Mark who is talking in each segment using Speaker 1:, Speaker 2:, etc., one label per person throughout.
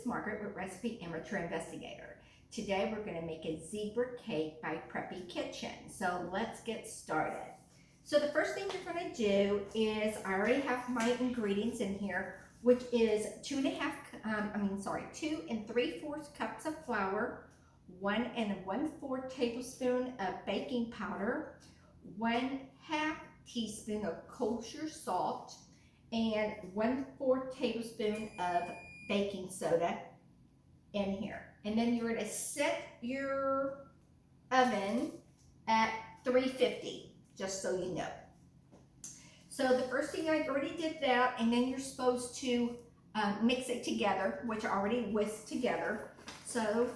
Speaker 1: is Margaret with Recipe Amateur Investigator. Today we're going to make a zebra cake by Preppy Kitchen. So let's get started. So the first thing you're going to do is, I already have my ingredients in here, which is 2 3/4 cups of flour, 1 1/4 tablespoon of baking powder, 1/2 teaspoon of kosher salt, and 1/4 tablespoon of baking soda in here. And then you're going to set your oven at 350, just so you know. So the first thing, I already did that, and then you're supposed to mix it together, which I already whisked together. So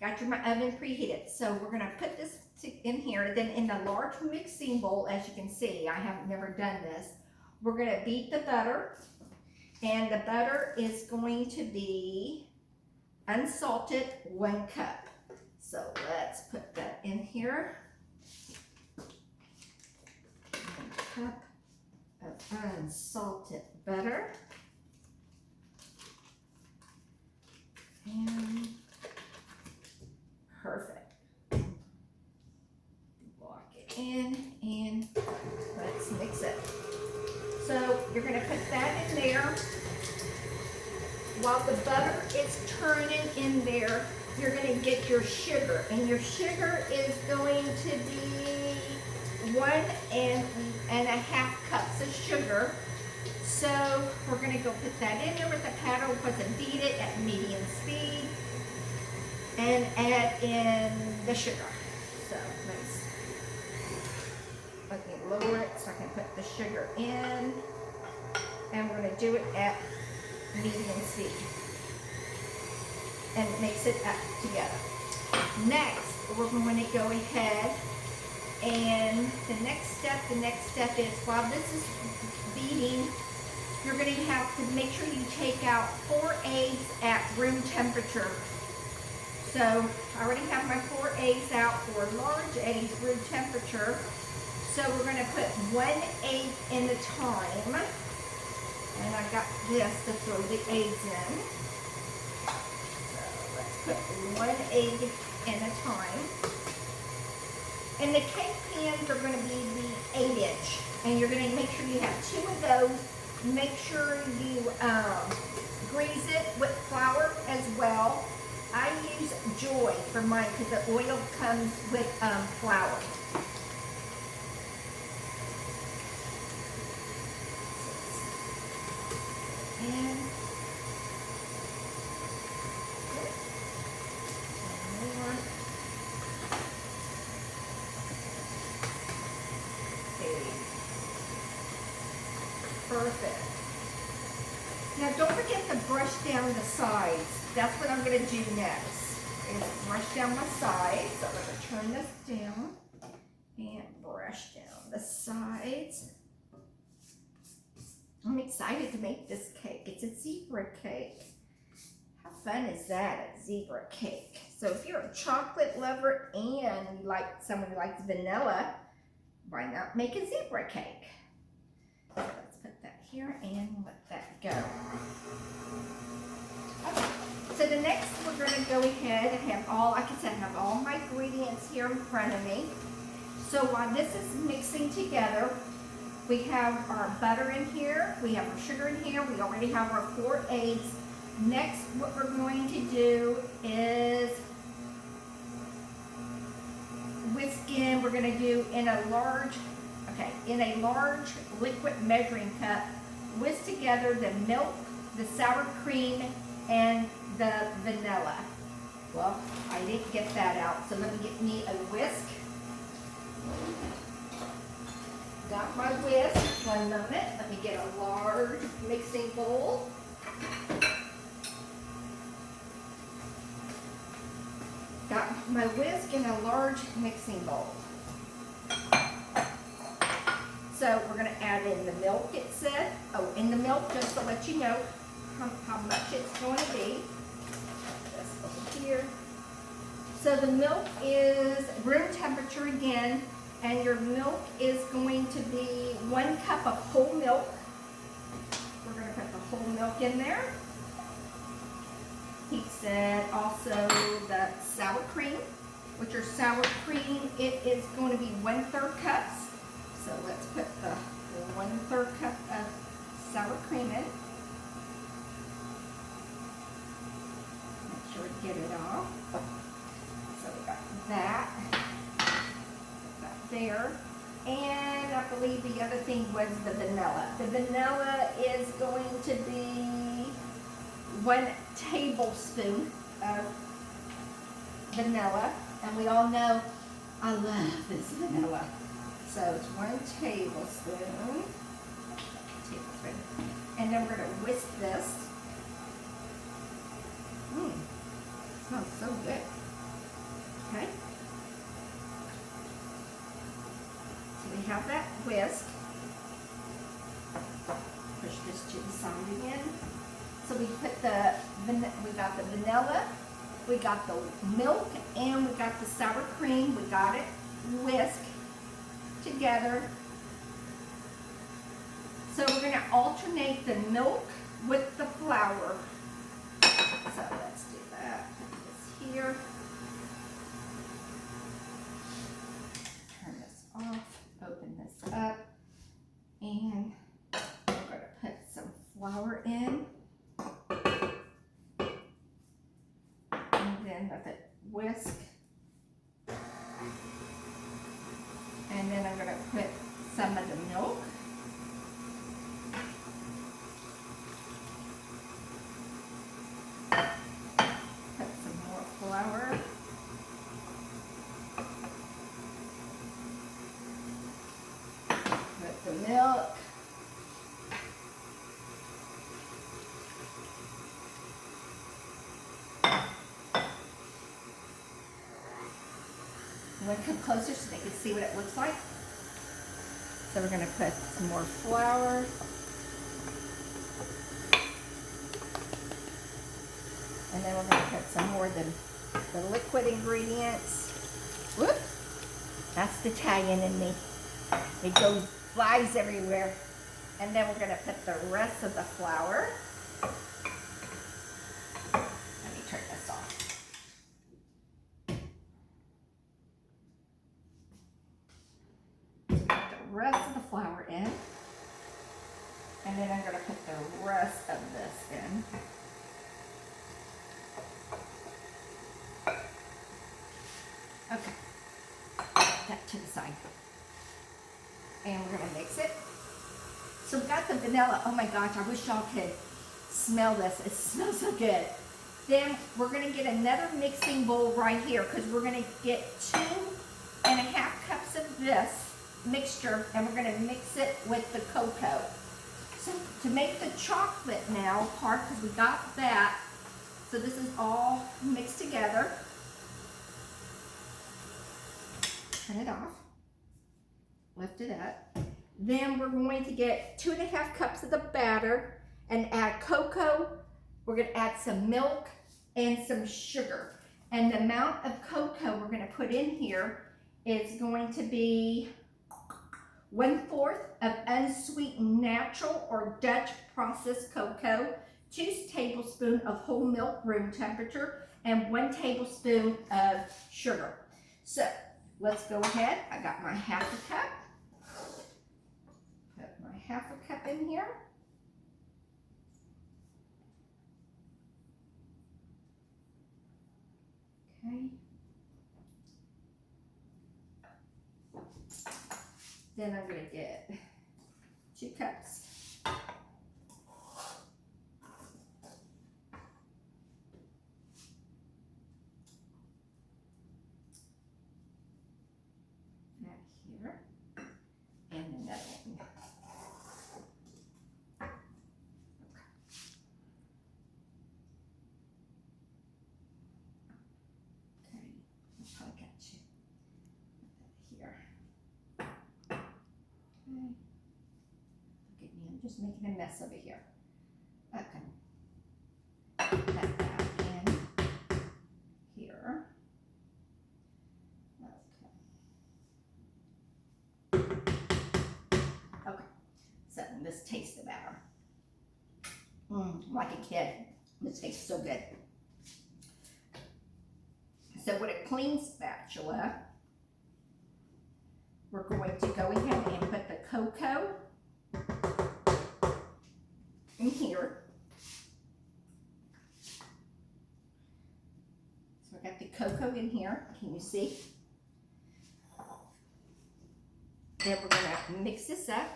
Speaker 1: got my oven preheated. So we're going to put this in here. Then in the large mixing bowl, as you can see, I have never done this. We're going to beat the butter, and the butter is going to be unsalted 1 cup. So let's put that in here. 1 cup of unsalted butter. And perfect. Lock it in and let's mix it. So you're going to put that in there. While the butter is turning in there, you're going to get your sugar. And your sugar is going to be 1 1/2 cups of sugar. So we're going to go put that in there with the paddle, beat it at medium speed, and add in the sugar. So let me lower it so I can put the sugar in, and we're going to do it at medium speed and mix it up together. Next, we're going to go ahead, and the next step is, while this is beating, you're going to have to make sure you take out 4 eggs at room temperature. So I already have my 4 eggs out, 4 large eggs, room temperature. So we're going to put 1 egg in a time. And I got this to throw the eggs in. So let's put 1 egg in a time. And the cake pans are going to be the 8-inch. And you're going to make sure you have 2 of those. Make sure you grease it with flour as well. I use Joy for mine because the oil comes with flour. And more. Okay. Perfect. Now don't forget to brush down the sides. That's what I'm going to do next. Is brush down my sides. So I'm going to turn this down and brush down the sides. I'm excited to make this cake. It's a zebra cake. How fun is that, a zebra cake? So if you're a chocolate lover and you like someone who likes vanilla, why not make a zebra cake? So let's put that here and let that go. Okay. So the next, we're going to go ahead and have have all my ingredients here in front of me. So while this is mixing together, we have our butter in here, we have our sugar in here, we already have our 4 eggs. Next, what we're going to do is whisk in, we're going to do in a large liquid measuring cup, whisk together the milk, the sour cream, and the vanilla. Well, I didn't get that out, so let me get me a whisk. Got my whisk. 1 moment. Let me get a large mixing bowl. Got my whisk in a large mixing bowl. So we're going to add in the milk, it said. Oh, in the milk, just to let you know how much it's going to be. This over here. So the milk is room temperature again. And your milk is going to be 1 cup of whole milk. We're going to put the whole milk in there. He said also the sour cream, which are sour cream, it is going to be 1/3 cups. So let's put the 1/3 cup of sour cream in. Make sure we get it all. So we got that. Put that there. And I believe the other thing was the vanilla. The vanilla is going to be 1 tablespoon of vanilla. And we all know I love this vanilla. So it's 1 tablespoon. And then we're going to whisk this. Smells so good. Okay. We have that whisk. Push this to the side again. So we put we got the vanilla, we got the milk, and we got the sour cream. We got it whisked together. So we're going to alternate the milk with the flour. So let's do that. Put this here. Turn this off. Open this up, and we're going to put some flour in, and then let it whisk, and then I'm going to put some of the milk, put some more flour. The milk, I'm going to come closer so they can see what it looks like. So we're going to put some more flour. And then we're going to put some more of the liquid ingredients. Whoops! That's the Italian in me. It goes flies everywhere. And then we're going to put the rest of the flour. Let me turn this off. Put the rest of the flour in. And then I'm going to put the rest of this in. Okay. Put that to the side. And we're going to mix it. So we got the vanilla. Oh my gosh, I wish y'all could smell this. It smells so good. Then we're going to get another mixing bowl right here because we're going to get 2.5 cups of this mixture, and we're going to mix it with the cocoa. So to make the chocolate now part, because we got that, so this is all mixed together. Turn it off. Lift it up. Then we're going to get 2.5 cups of the batter and add cocoa. We're going to add some milk and some sugar. And the amount of cocoa we're going to put in here is going to be 1/4 of unsweetened natural or Dutch processed cocoa, 2 tablespoons of whole milk room temperature, and 1 tablespoon of sugar. So let's go ahead. I got my 1/2 cup. Put my 1/2 cup in here. Okay. Then I'm going to get 2 cups. That here. And another one. Okay. I got you. Here. Look at me, I'm just making a mess over here. Okay. Put that in here. Okay. So this tastes the batter. Like a kid. This tastes so good. So with a clean spatula, we're going to go ahead and put the cocoa in here. So I got the cocoa in here. Can you see? Then we're going to mix this up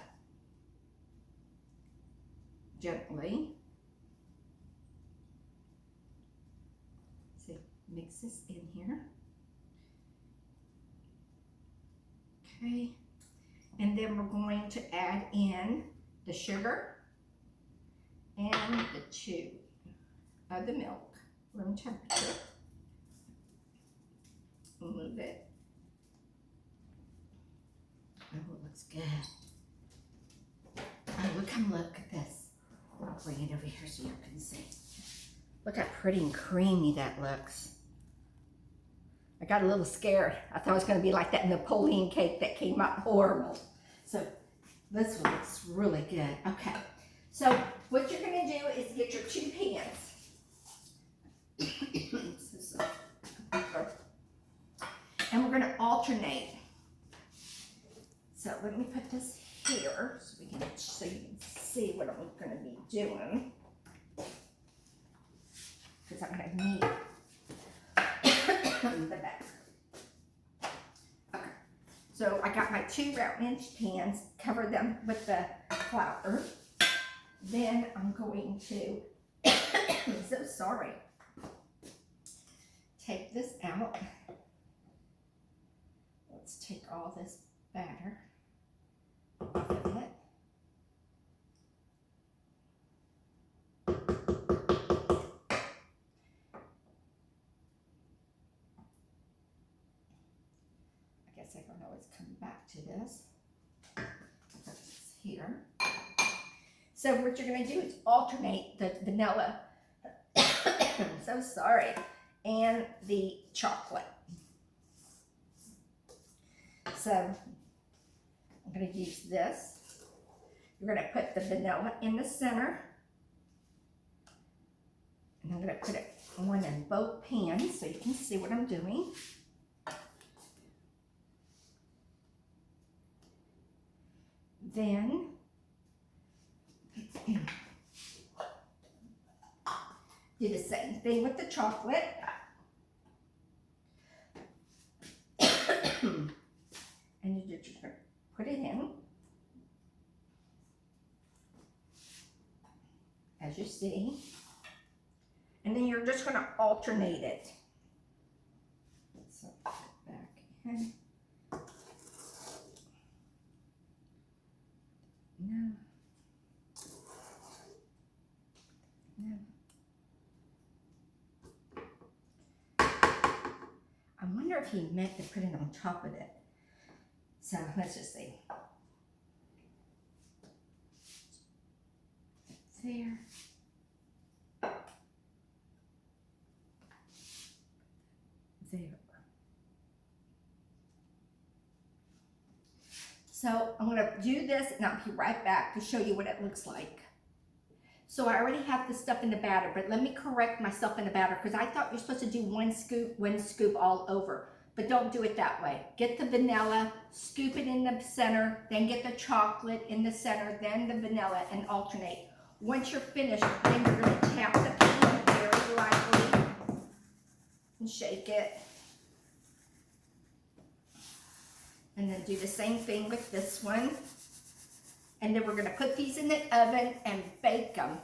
Speaker 1: gently. See, mix this in here. Okay. And then we're going to add in the sugar and the 2 of the milk, room temperature. Move it. Oh, it looks good. Oh, look at this. I'll bring it over here so you can see. Look how pretty and creamy that looks. I got a little scared. I thought it was going to be like that Napoleon cake that came out horrible. So this one looks really good. Okay. So what you're going to do is get your 2 pans. And we're going to alternate. So let me put this here so you can see what I'm going to be doing. Because I'm going to need the back. Okay. So I got my 2 round inch pans, cover them with the flour. Then I'm going to, I'm so sorry, take this out. Let's take all this batter off of it. I guess I can always come back to this. Put this here. So what you're going to do is alternate the vanilla, I'm so sorry, and the chocolate. So I'm going to use this. You're going to put the vanilla in the center. And I'm going to put it on in both pans so you can see what I'm doing. Then do the same thing with the chocolate. And you're just going to put it in, as you see. And then you're just going to alternate it. So put it back in. No. No. I wonder if he meant to put it on top of it. So let's just see. There. There. So I'm going to do this and I'll be right back to show you what it looks like. So I already have the stuff in the batter, but let me correct myself in the batter because I thought you're supposed to do one scoop all over. But don't do it that way. Get the vanilla, scoop it in the center, then get the chocolate in the center, then the vanilla, and alternate. Once you're finished, then you're going to tap the pan very lightly and shake it. And then do the same thing with this one. And then we're going to put these in the oven and bake them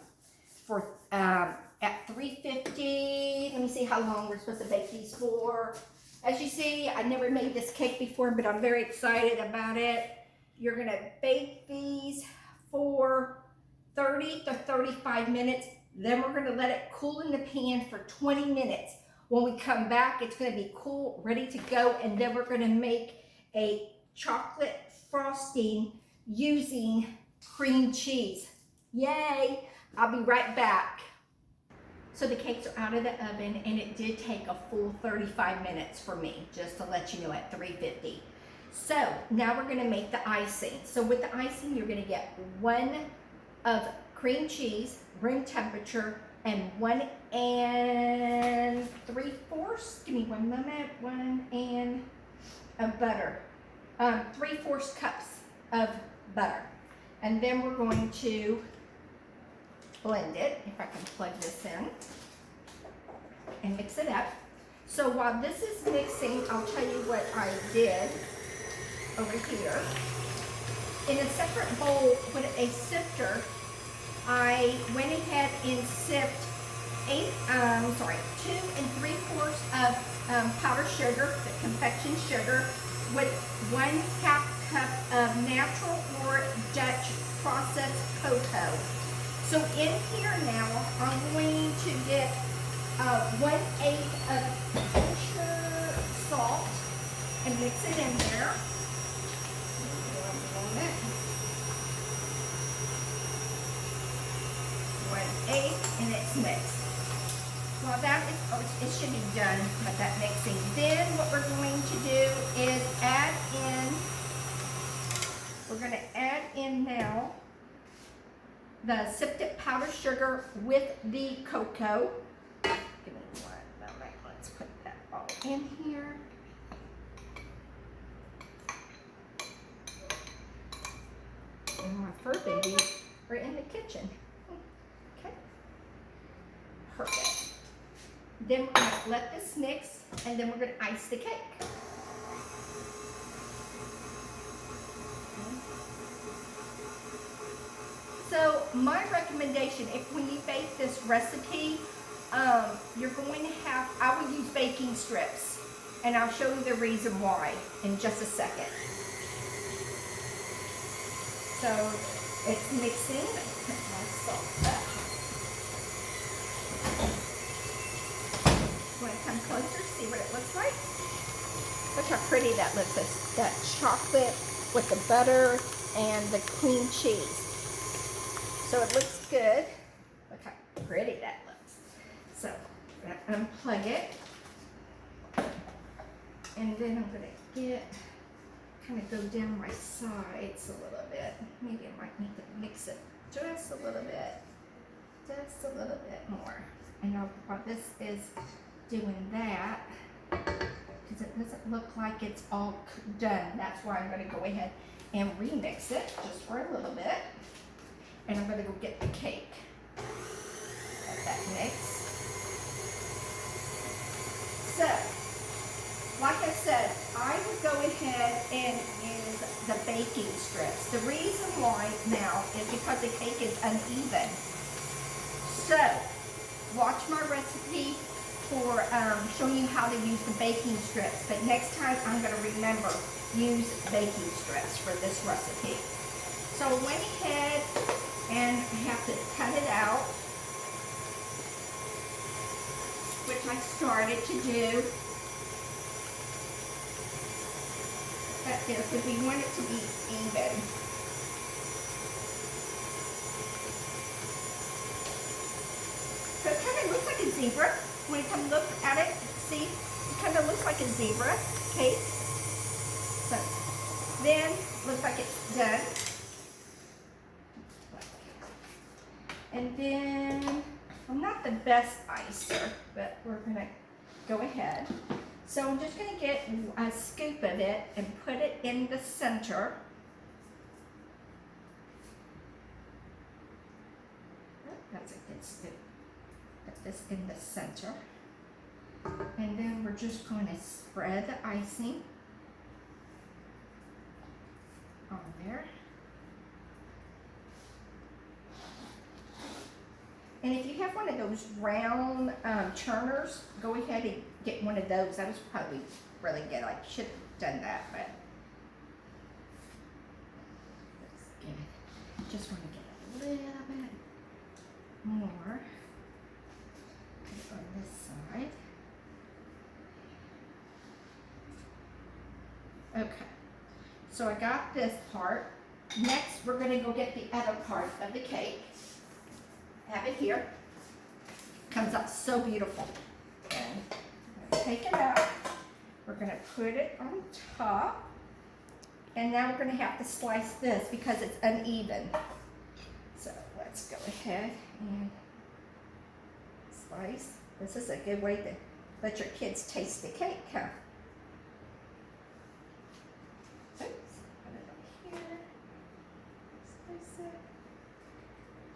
Speaker 1: for at 350. Let me see how long we're supposed to bake these for. As you see, I never made this cake before, but I'm very excited about it. You're going to bake these for 30 to 35 minutes. Then we're going to let it cool in the pan for 20 minutes. When we come back, it's going to be cool, ready to go, and then we're going to make a chocolate frosting using cream cheese. Yay! I'll be right back. So the cakes are out of the oven, and it did take a full 35 minutes for me, just to let you know, at 350. So now we're going to make the icing. So with the icing, you're going to get 1 of cream cheese, room temperature, and 1 3/4 3/4, give me one moment, of butter. 3/4 cups of butter. And then we're going to blend it, if I can plug this in, and mix it up. So while this is mixing, I'll tell you what I did over here. In a separate bowl with a sifter, I went ahead and sipped 2 3/4 of powdered sugar, the confection sugar, with 1/2 cup of natural or Dutch processed cocoa. So in here now, I'm going to get 1/8 of kosher salt and mix it in there. 1/8, and it's mixed. Well, that is, it should be done with that mixing. Then what we're going to do is we're going to add in now the sifted powdered sugar with the cocoa. Give me one moment, let's put that all in here. And my fur babies are in the kitchen. Okay, perfect. Then we're going to let this mix, and then we're going to ice the cake. So my recommendation, if when you bake this recipe, you're going to have, I would use baking strips, and I'll show you the reason why in just a second. So it's mixing. Put my salt up. Want to come closer, see what it looks like? Look how pretty that looks. It's that chocolate with the butter and the cream cheese. So it looks good. Look how pretty that looks. So I'm going to unplug it. And then I'm going to kind of go down my sides a little bit. Maybe I might need to mix it just a little bit. Just a little bit more. And while this is doing that, because it doesn't look like it's all done, that's why I'm going to go ahead and remix it just for a little bit. And I'm going to go get the cake. Let that mix. So, like I said, I would go ahead and use the baking strips. The reason why now is because the cake is uneven. So, watch my recipe for showing you how to use the baking strips. But next time, I'm going to remember, use baking strips for this recipe. So I went ahead and have to cut it out, which I started to do. Like this, if we want it to be even. So it kind of looks like a zebra. When you come look at it, see, it kind of looks like a zebra cake. So then, looks like it's done. And then, I'm not the best icer, but we're going to go ahead. So I'm just going to get a scoop of it and put it in the center. That's a good scoop. Put this in the center. And then we're just going to spread the icing on there. And if you have one of those round churners, go ahead and get one of those. That was probably really good. I should have done that, but that's good. Just want to get a little bit more on this side. Okay, so I got this part. Next, we're going to go get the other part of the cake. Have it here. Comes out so beautiful. And I'm going to take it out. We're going to put it on top. And now we're going to have to slice this because it's uneven. So let's go ahead and slice. This is a good way to let your kids taste the cake, huh? Oops, put it up here. Slice it.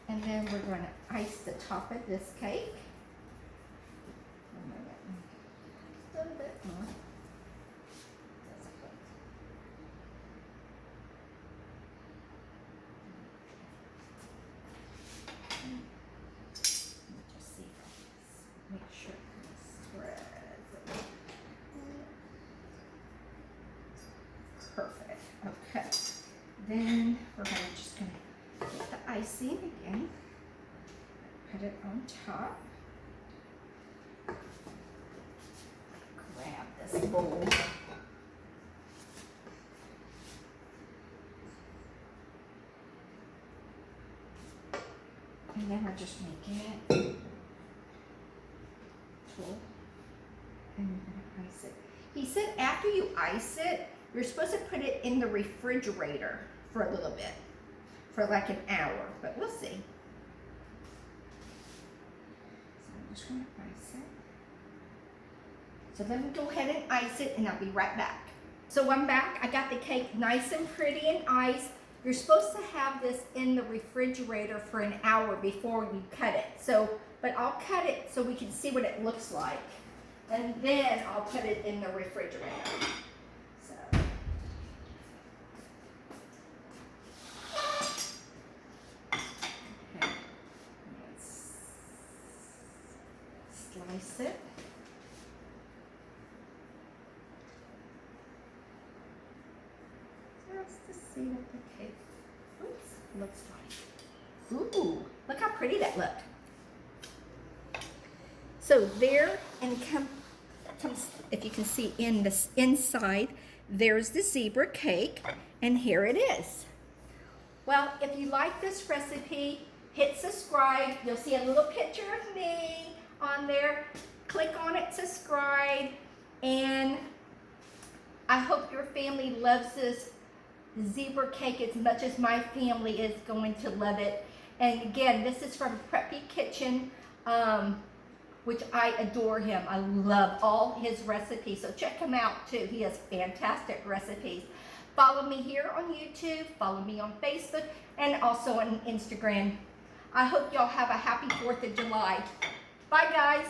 Speaker 1: And then we're going to ice the top of this cake. A little bit more. Just see if I can make sure it spreads. Perfect. Okay. Then we're just going to get the icing again. Put it on top. Grab this bowl. And then we're just making it full. And we're going to ice it. He said after you ice it, you're supposed to put it in the refrigerator for a little bit, for like an hour, but we'll see. So I'm just going to ice it. So let me go ahead and ice it, and I'll be right back. So I'm back. I got the cake nice and pretty and iced. You're supposed to have this in the refrigerator for an hour before you cut it. So, but I'll cut it so we can see what it looks like. And then I'll put it in the refrigerator. So. Okay. Let's slice it. Just to see what the cake looks like. Ooh, look how pretty that looked. So there, and comes, if you can see in this inside, there's the zebra cake, and here it is. Well, if you like this recipe, hit subscribe. You'll see a little picture of me on there. Click on it, subscribe, and I hope your family loves this zebra cake as much as my family is going to love it. And again, this is from Preppy Kitchen, which I adore him. I love all his recipes, so check him out too. He has fantastic recipes. Follow me here on YouTube, follow me on Facebook, and also on Instagram. I hope y'all have a happy 4th of July. Bye guys.